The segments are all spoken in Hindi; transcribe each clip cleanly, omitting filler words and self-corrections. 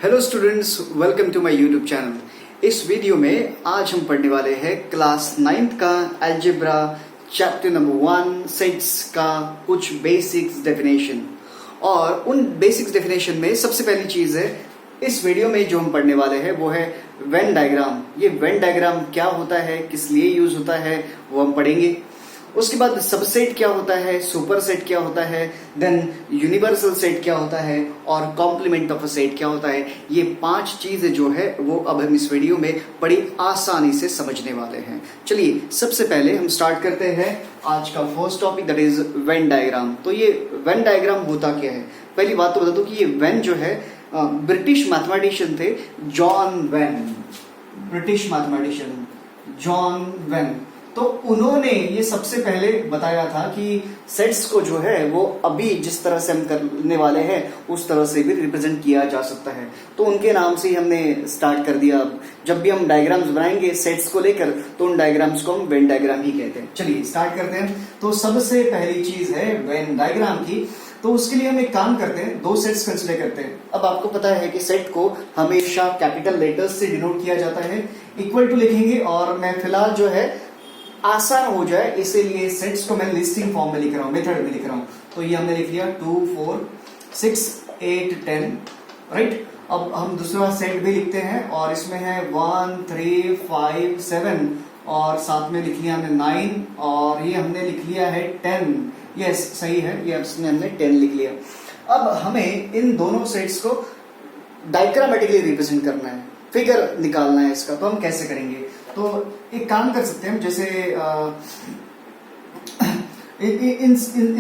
Hello students, welcome to my YouTube channel. इस वीडियो में आज हम पढ़ने वाले हैं क्लास 9th का अलजेब्रा चैप्टर नंबर 1 सेट्स का कुछ बेसिक्स डेफिनेशन। और उन बेसिक्स डेफिनेशन में सबसे पहली चीज है इस वीडियो में जो हम पढ़ने वाले हैं वो है वेन डायग्राम। ये वेन डायग्राम क्या होता है, किस लिए यूज होता है, वो हम पढ़ेंगे। उसके बाद सबसेट क्या होता है, सुपर सेट क्या होता है, देन यूनिवर्सल सेट क्या होता है और कॉम्प्लीमेंट ऑफ अ सेट क्या होता है। ये 5 चीजें जो है वो अब हम इस वीडियो में बड़ी आसानी से समझने वाले हैं। चलिए सबसे पहले हम स्टार्ट करते हैं आज का first topic, that is Venn diagram. तो ये वेन डायग्राम होता क्या है? पहली बात तो बता दूं कि ये वेन जो है ब्रिटिश मैथमेटिशियन थे John when. British mathematician John when, तो उन्होंने ये सबसे पहले बताया था कि सेट्स को जो है वो अभी जिस तरह से हम करने वाले हैं उस तरह से भी रिप्रेजेंट किया जा सकता है। तो उनके नाम से ही हमने स्टार्ट कर दिया। जब भी हम डायग्राम्स बनाएंगे सेट्स को लेकर तो उन डायग्राम्स को हम वेन डायग्राम ही कहते हैं। चलिए स्टार्ट करते हैं। तो सबसे पहली चीज है वेन डायग्राम की। तो उसके लिए हम एक काम करते हैं, 2 सेट्स कंसिडर करते हैं। अब आपको पता है कि सेट को हमेशा कैपिटल लेटर्स से डिनोट किया जाता है। इक्वल टू लिखेंगे और मैं फिलहाल जो है आसान हो जाए इसीलिए सेट्स को मैं लिस्टिंग फॉर्म में लिख रहा हूं, मेथड में लिख रहा हूं। तो ये हमने लिख लिया 2 4 6 8 10, राइट। अब हम दूसरा सेट भी लिखते हैं और इसमें है 1 3 5 7 और साथ में लिख लिया हमने 9 और ये हमने लिख लिया है 10। यस सही है, ये इसमें हमने 10 लिख लिया। अब हमें इन दोनों सेट्स को डायग्रामेटिकली रिप्रेजेंट करना है, फिगर निकालना है इसका। तो हम कैसे करेंगे? तो एक काम कर सकते हैं हम, जैसे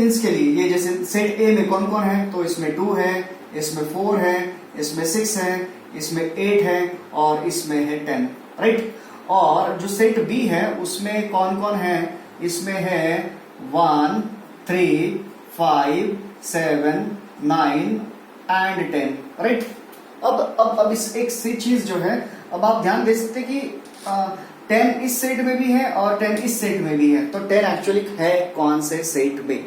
इसके लिए ये जैसे सेट ए में कौन कौन है, तो इसमें 2 है, इसमें 4 है, इसमें 6 है, इसमें 8 है और इसमें है 10, राइट। और जो सेट बी है उसमें कौन कौन है, इसमें है 1 3 5 7 9 एंड 10, राइट। अब इस एक सी चीज जो है, अब आप ध्यान दे सकते कि 10 इस सेट में भी है और 10 इस सेट में भी है। तो 10 एक्चुअली है कौन से सेट में?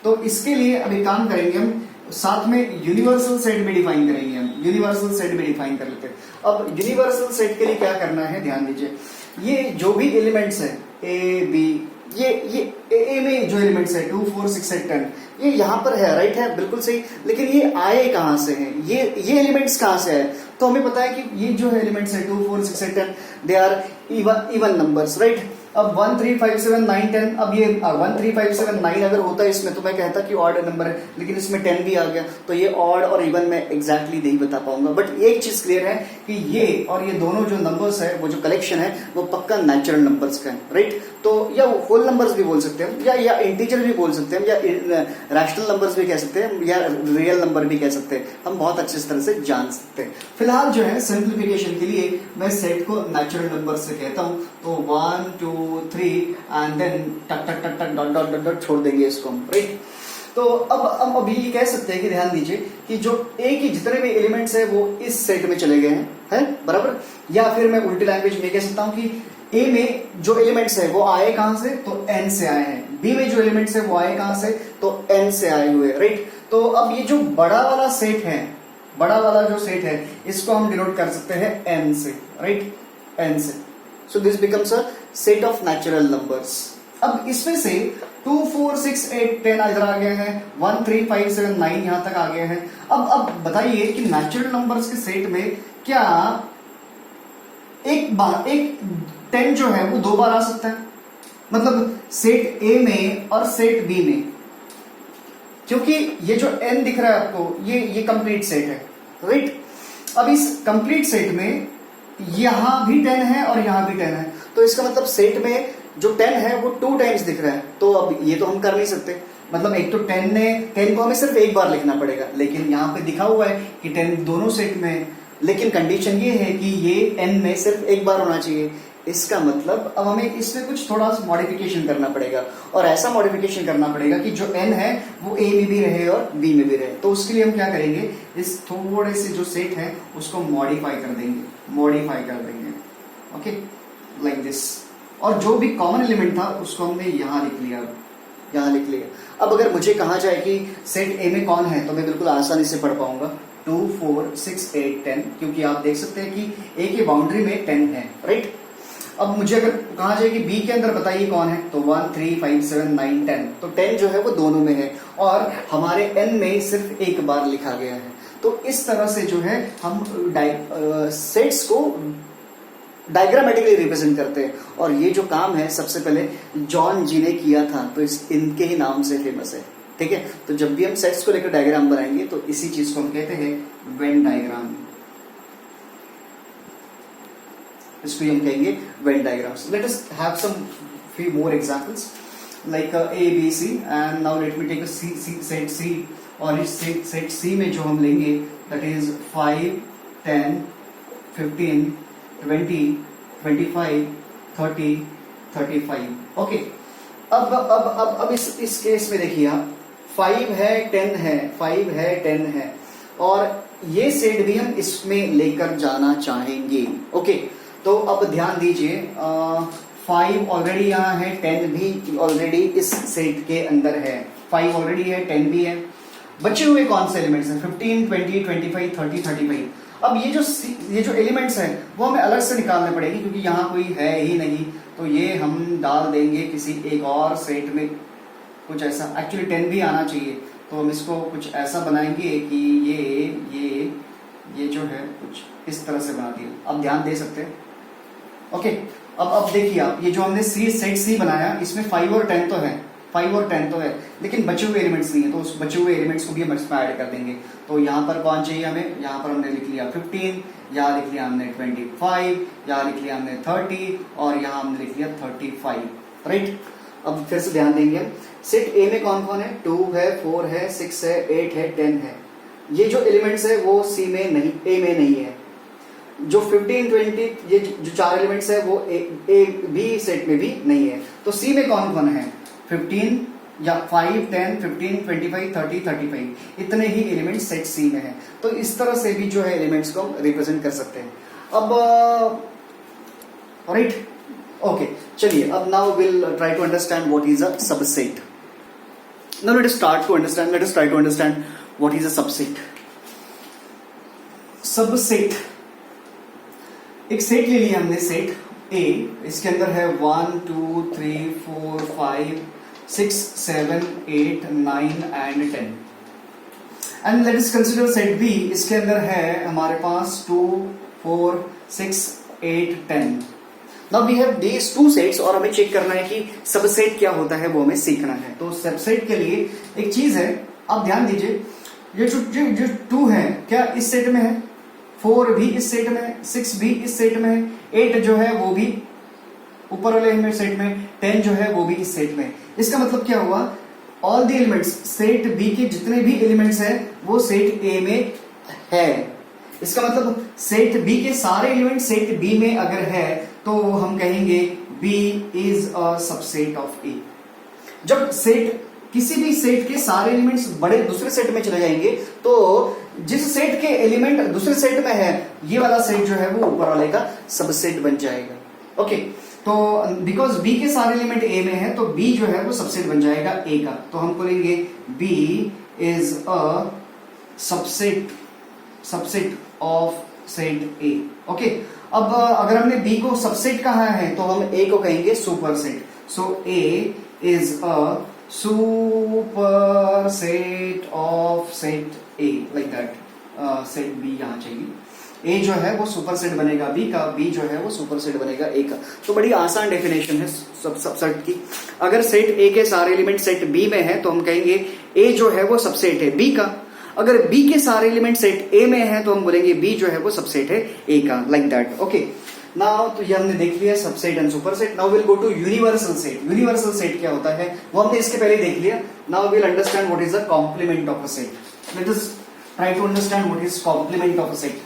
तो इसके लिए अभी काम करेंगे हम, साथ में यूनिवर्सल सेट भी डिफाइन करेंगे। हम यूनिवर्सल सेट भी डिफाइन कर लेते हैं। अब यूनिवर्सल सेट के लिए क्या करना है, ध्यान दीजिए। ये जो भी एलिमेंट्स है ए बी, ये ए में जो एलिमेंट्स है 2 4 6 8 10, ये यहाँ पर है, राइट है, बिल्कुल सही। लेकिन ये आए कहाँ से हैं, ये एलिमेंट्स कहाँ से आए? तो हमें पता है कि ये जो है एलिमेंट्स है 2 4 6 8 10 they are even numbers, right. अब 1 3 5 7 9 10, अब ये 1 3 5 7 9 अगर होता है इसमें तो मैं कहता कि ऑड नंबर है, लेकिन इसमें 10 भी आ गया तो ये ऑड और इवन में एग्जैक्टली नहीं बता पाऊंगा। बट एक चीज क्लियर है कि ये और ये दोनों जो नंबर्स है, वो जो कलेक्शन है वो पक्का नेचुरल नंबर्स का है, राइट। तो या होल नंबर्स भी बोल सकते हैं, या इंटीजर भी बोल सकते हैं, या रैशनल नंबर्स भी कह सकते हैं, या रियल नंबर भी कह सकते हैं। हम बहुत अच्छे तरह से जान सकते हैं। फिलहाल जो है सिंप्लीफिकेशन के लिए मैं सेट को नेचुरल नंबर से कहता हूं। तो 1 2 3 एंड देन टक टक टक टक डॉट डॉट डॉट डॉट छोड़ देंगे इसको हम, राइट। तो अब अभी ये कह सकते हैं कि ध्यान दीजिए कि जो ए की जितने भी एलिमेंट्स है वो इस सेट में चले गए हैं, है बराबर। या फिर मैं उल्टी लैंग्वेज में कह सकता हूं कि ए में जो एलिमेंट्स है वो आए कहां से, तो एन से आए हैं। बी में जो एलिमेंट्स है वो आए कहां से, तो एन से आए हुए, राइट। तो अब ये जो बड़ा वाला सेट है, बड़ा वाला जो सेट है इसको हम डिनोट कर सकते हैं एन से, राइट, एन से। So this becomes a set of natural numbers. अब इसमें से 2 4 6 8 10 इधर आ गए हैं, 1 3 5 7 9 यहां तक आ गए हैं। अब बताइए कि नेचुरल नंबर्स के सेट में क्या एक 10 जो है वो 2 बार आ सकता है? मतलब सेट ए में और सेट बी में, क्योंकि ये जो n दिख रहा है आपको ये कंप्लीट सेट है, राइट। अब इस कंप्लीट सेट में यहां भी 10 है और यहां भी 10 है, तो इसका मतलब सेट में जो 10 है वो 2 टाइम्स दिख रहा है। तो अब ये तो हम कर नहीं सकते। मतलब एक तो 10 को हमें सिर्फ एक बार लिखना पड़ेगा, लेकिन यहाँ पे दिखा हुआ है कि 10 दोनों सेट में है। लेकिन कंडीशन ये है कि ये n में सिर्फ एक बार होना चाहिए। इसका मतलब अब हमें इसमें कुछ थोड़ा सा मॉडिफिकेशन करना पड़ेगा, और ऐसा मॉडिफिकेशन करना पड़ेगा कि जो n है वो a में भी रहे और b में भी रहे। तो उसके लिए हम क्या करेंगे, इस थोड़े से जो सेट है उसको मॉडिफाई कर देंगे, ओके, लाइक दिस। और जो भी कॉमन एलिमेंट था उसको हमने यहां लिख लिया। अब अगर मुझे कहा जाए कि सेट ए में कौन है तो मैं बिल्कुल आसानी से पढ़ पाऊंगा। 2 2 4 6 8 10, क्योंकि आप देख सकते हैं कि ए की बाउंड्री में 10 है, राइट। अब मुझे अगर कहा जाए कि बी के अंदर बताइए कौन है, तो 1 3 5 7 9 10, तो 10 जो है वो दोनों में है और हमारे n में सिर्फ एक बार लिखा गया है। तो इस तरह से जो है हम सेट्स को डायग्रामेटिकली रिप्रेजेंट करते हैं, और ये जो काम है सबसे पहले जॉन जी ने किया था, तो इनके ही नाम से फेमस है, ठीक है। तो जब भी हम सेट्स को लेकर डायग्राम बनाएंगे तो इसी चीज को हम कहते हैं वेन डायग्राम, इसको हम कहेंगे Venn diagrams. Let us have some few more examples like A B C, and now let me take a set C, और इस सेट C में जो हम लेंगे that is 5 10 15 20 25 30 35, ओके। अब इस केस में देखिए आप 5 है 10 है 5 है 10 है, और ये सेट भी हम इसमें लेकर जाना चाहेंगे, ओके। तो अब ध्यान दीजिए 5 ऑलरेडी यहाँ है, 10 भी ऑलरेडी इस सेट के अंदर है, 5 ऑलरेडी है 10 भी है। बचे हुए कौन से एलिमेंट्स हैं, 15 20 25 30 35। अब ये जो एलिमेंट्स हैं वो हमें अलग से निकालने पड़ेंगे, क्योंकि यहाँ कोई है ही नहीं, तो ये हम डाल देंगे किसी एक और सेट में, कुछ ऐसा। एक्चुअली 10 भी आना चाहिए, तो हम इसको कुछ ऐसा बनाएंगे कि ये जो है कुछ इस तरह से बना दिया, अब ध्यान दे सकते हैं, ओके। अब देखिए आप, ये जो हमने सेट सी बनाया, इसमें 5 और 10 तो है, 5 और 10 तो है, लेकिन बचे हुए एलिमेंट्स नहीं है, तो उस बचे हुए एलिमेंट्स को भी हम इसमें ऐड कर देंगे। तो यहाँ पर कौन चाहिए हमें, यहाँ पर हमने लिख लिया 15, यहाँ लिख लिया हमने 25, यहाँ लिख लिया हमने 30, और यहाँ हमने लिख लिया 35, राइट। अब फिर से ध्यान देंगे हम, सेट ए में कौन कौन है, 2 है 4 है 6 है 8 है 10 है। ये जो एलिमेंट्स है वो सी में नहीं, ए में नहीं है। जो 15 20 ये जो 4 एलिमेंट्स है वो ए बी सेट में भी नहीं है। तो सी में कौन कौन है, 15 या 5 10 15 25 30 35, इतने ही एलिमेंट्स सेट सी में है। तो इस तरह से भी जो है एलिमेंट्स को हम रिप्रेजेंट कर सकते हैं। अब राइट, ओके, चलिए अब now will try to understand what is a subset. Now let us try to understand what is a subset. Subset, एक सेट ले लिया हमने, सेट ए, इसके अंदर है 1 2 3 4 5 6 7 8 9 and 10। And let us consider set B, इसके अंदर है हमारे पास 2 4 6 8 10। Now we have these two sets, और हमें चेक करना है कि सबसेट क्या होता है, वो हमें सीखना है। तो सबसेट के लिए एक चीज है, आप ध्यान दीजिए, ये जो 2 है क्या इस सेट में है, 4 भी इस सेट में है, 6 भी इस सेट में है, 8 जो है वो भी ऊपर वाले सेट में, 10 जो है वो भी इस सेट में। इसका मतलब क्या हुआ, all the elements, set B के जितने भी एलिमेंट्स हैं वो सेट ए में है। इसका मतलब सेट बी के सारे एलिमेंट सेट बी में अगर है तो हम कहेंगे B is a subset of A. जब सेट किसी भी सेट के सारे एलिमेंट्स बड़े दूसरे सेट में चले जाएंगे, तो जिस सेट के एलिमेंट दूसरे सेट में है, ये वाला सेट जो है वो ऊपर वाले का सबसेट बन जाएगा, ओके। तो बिकॉज बी के सारे एलिमेंट ए में है, तो बी जो है वो सबसेट बन जाएगा ए का। तो हम बोलेंगे B is a subset of set A, okay. अब अगर हमने बी को सबसेट कहा है तो हम ए को कहेंगे superset. So A is a super set of set A, like that. Set B यहां चाहिए, ए जो है वो सुपर सेट बनेगा बी का, बी जो है वो सुपर सेट बनेगा ए का। तो बड़ी आसान डेफिनेशन है सबसेट की। अगर सेट ए के सारे एलिमेंट सेट बी में है तो हम कहेंगे ए जो है वो सबसेट है बी का। अगर बी के सारे एलिमेंट सेट ए में है तो हम बोलेंगे बी जो है वो सबसेट है ए का, लाइक दैट, ओके। नाउ तो ये हमने देख लिया subset and superset. Now will go to universal set. Universal set क्या होता है वो हमने इसके पहले देख लिया। Now will understand what is the complement of a set. Let us try to understand what is complement of a set.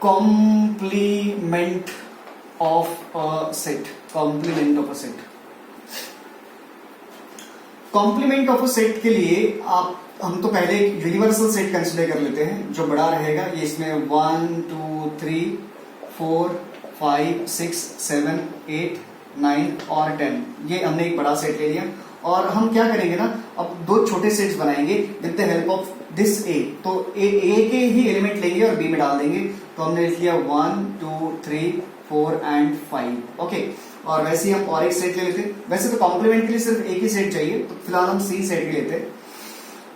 Complement of a set, complement of a set. Complement of a set के लिए हम तो पहले यूनिवर्सल सेट कंसिडर कर लेते हैं, जो बड़ा रहेगा। ये इसमें 1 2 3 4 5 6 7 8 9 और 10, ये हमने एक बड़ा सेट ले लिया। और हम क्या करेंगे ना, अब दो छोटे सेट्स बनाएंगे with the help of this A. तो ए के ही एलिमेंट लेंगे और बी में डाल देंगे। तो हमने लिख लिया 1 2 3 4 एंड 5। ओके, और वैसे ही हम और एक सेट ले लेते। वैसे तो कॉम्प्लीमेंट के लिए सिर्फ एक ही सेट चाहिए, तो फिलहाल हम सी सेट ही लेते।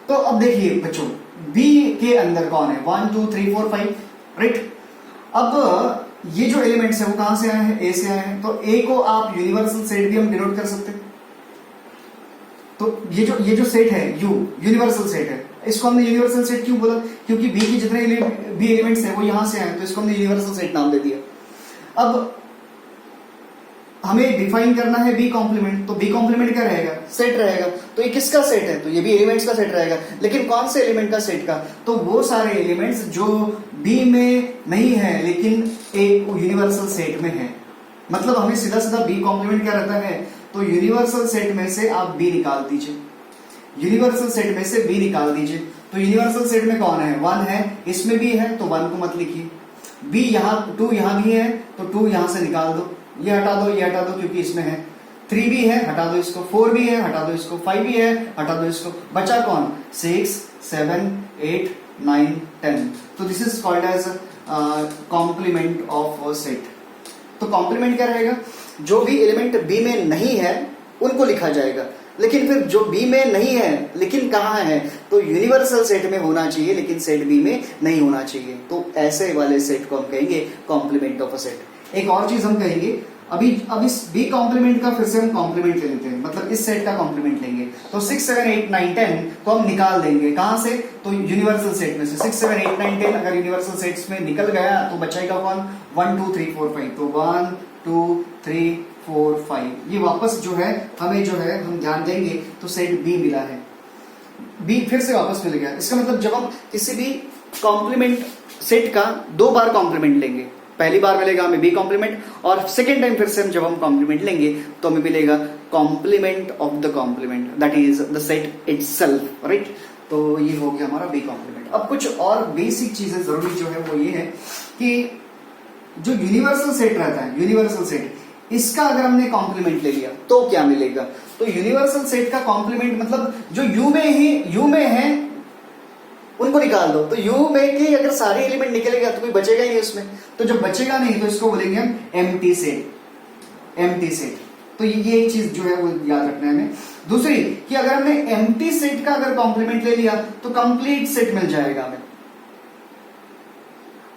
तो अब देखिए बच्चों, बी के अंदर कौन है, 1 2 3 4 5, राइट। अब ये जो एलिमेंट्स है वो कहां से आए हैं, ए से आए हैं। तो ए को आप यूनिवर्सल सेट भी हम डिनोट कर सकते हैं। तो ये जो सेट है यू, यूनिवर्सल सेट है। इसको हमने यूनिवर्सल सेट क्यों बोला, क्योंकि बी के जितने बी एलिमेंट्स हैं वो यहां से आए, तो इसको हमने यूनिवर्सल सेट नाम दे दिया। अब हमें डिफाइन करना है बी कॉम्प्लीमेंट। तो बी कॉम्प्लीमेंट क्या रहेगा, सेट रहेगा। तो ये किसका सेट है, तो ये भी एलिमेंट्स का सेट रहेगा। लेकिन कौन से एलिमेंट का सेट का, तो वो सारे एलिमेंट्स जो बी में नहीं है लेकिन एक यूनिवर्सल सेट में है। मतलब हमें सीधा सीधा बी कॉम्प्लीमेंट क्या रहता है, तो यूनिवर्सल सेट में से आप बी निकाल दीजिए, यूनिवर्सल सेट में से बी निकाल दीजिए। तो यूनिवर्सल सेट में कौन है, 1 है, इसमें भी है तो 1 को मत लिखिए। बी यहाँ 2 यहाँ भी है तो 2 यहां से निकाल दो, ये हटा दो, ये हटा दो क्योंकि इसमें है। 3 भी है, हटा दो इसको। 4 भी है, हटा दो इसको। 5 भी है, हटा दो इसको। बचा कौन, 6 7 8 9 10। तो this is called as complement of set. तो कॉम्प्लीमेंट क्या रहेगा, जो भी एलिमेंट बी में नहीं है उनको लिखा जाएगा। लेकिन फिर जो बी में नहीं है लेकिन कहां है, तो यूनिवर्सल सेट में होना चाहिए लेकिन सेट बी में नहीं होना चाहिए। तो ऐसे वाले सेट को हम कहेंगे कॉम्प्लीमेंट ऑफ अ सेट। एक और चीज हम कहेंगे, अब इस बी कॉम्प्लीमेंट का फिर से हम कॉम्प्लीमेंट ले लेते हैं, मतलब इस सेट का कॉम्प्लीमेंट लेंगे। तो 6 7 8 9 10 को हम निकाल देंगे, कहां से, तो यूनिवर्सल सेट में से। 6 7 8 9 10 अगर यूनिवर्सल सेट्स में निकल गया तो बचेगा कौन, 1 2 3 4 5। तो 1 2 3 4 5, ये वापस जो है हमें जो है हम ध्यान देंगे तो सेट बी मिला है, बी फिर से वापस मिल गया। इसका मतलब जब हम किसी भी कॉम्प्लीमेंट सेट का 2 बार कॉम्प्लीमेंट लेंगे, पहली बार मिलेगा हमें बी कॉम्प्लीमेंट, और सेकेंड टाइम फिर से हम जब हम कॉम्प्लीमेंट लेंगे तो हमें मिलेगा complement of the complement, that is the set itself, right. तो ये हो गया हमारा बी कॉम्प्लीमेंट। अब कुछ और बेसिक चीजें जरूरी जो है वो ये है कि जो यूनिवर्सल सेट रहता है, यूनिवर्सल सेट, इसका अगर हमने कॉम्प्लीमेंट ले लिया तो क्या मिलेगा, तो यूनिवर्सल सेट का कॉम्प्लीमेंट मतलब जो यू में है उनको निकाल दो। तो यू में के अगर सारे एलिमेंट निकलेगा तो कोई बचेगा ही नहीं उसमें। तो जब बचेगा नहीं तो इसको बोलेंगे हम एम्प्टी सेट, एम्प्टी सेट। तो ये एक चीज जो है वो याद रखना है हमें। दूसरी कि अगर हमने एम्प्टी सेट का अगर कॉम्प्लीमेंट ले लिया तो कंप्लीट सेट मिल जाएगा हमें।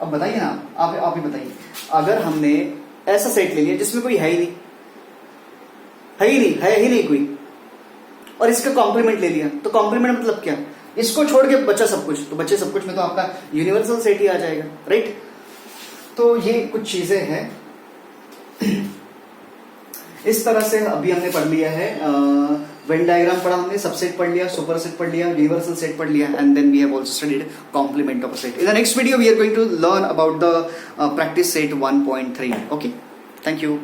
अब बताइए ना, आप ही बताइए, अगर हमने ऐसा सेट ले लिया जिसमें कोई है ही नहीं कोई, और इसका कॉम्प्लीमेंट ले लिया, तो कॉम्प्लीमेंट मतलब क्या, इसको छोड़ के बचा सब कुछ, तो बचे सब कुछ में तो आपका यूनिवर्सल सेट ही आ जाएगा, राइट। तो ये कुछ चीजें हैं। इस तरह से अभी हमने पढ़ लिया है, वेन डायग्राम पढ़ा हमने, सबसेट पढ़ लिया, सुपर सेट पढ़ लिया, यूनिवर्सल सेट पढ़ लिया, and then we have also studied complement of a set. In the next video we are going to learn about the practice set 1.3. Okay, thank you.